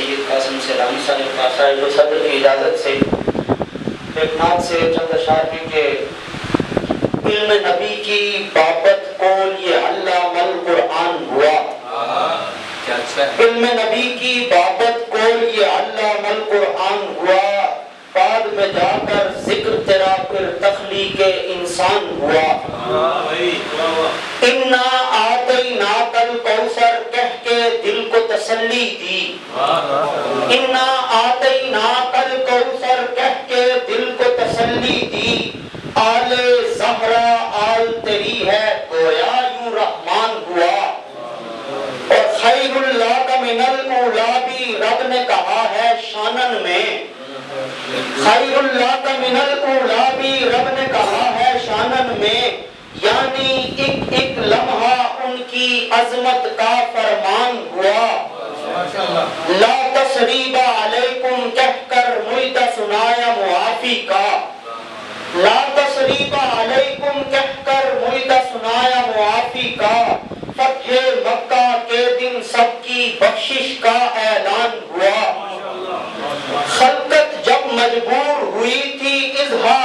سید قاسم سیلانی صاحب صدر کی اجازت سے ایک نعت سے چند اشعار ہیں کہ علم نبی کی بابت کول یہ علامہ القرآن ہوا، علم نبی کی بابت کول یہ علامہ القرآن ہوا، بعد میں جا کر ذکر تیرا پھر تخلیق انسان ہوا۔ انا آتیناک الکوثر کہہ کے دل کو تسلی دی، انا آتیناک الکوثر کہہ کے دل کو تسلی دی، آل زہرا آل تیری ہے گویا یوں رحمان ہوا۔ اور خیر اللہ کا من الاولا بھی رب نے کہا ہے شانن میں، خیر اللہ کا من الاولا بھی رب نے کہا ہے شانن میں، یعنی ایک ایک لمحہ ان کی عظمت کا فرمان ہوا۔ لا تثریب علیکم کہہ کر معاہدہ سنایا معافی کا، لا تثریب علیکم کہہ کر معاہدہ سنایا معافی کا، فتح مکہ کے دن سب کی بخشش کا اعلان ہوا۔ خلقت جب مجبور ہوئی تھی اظہار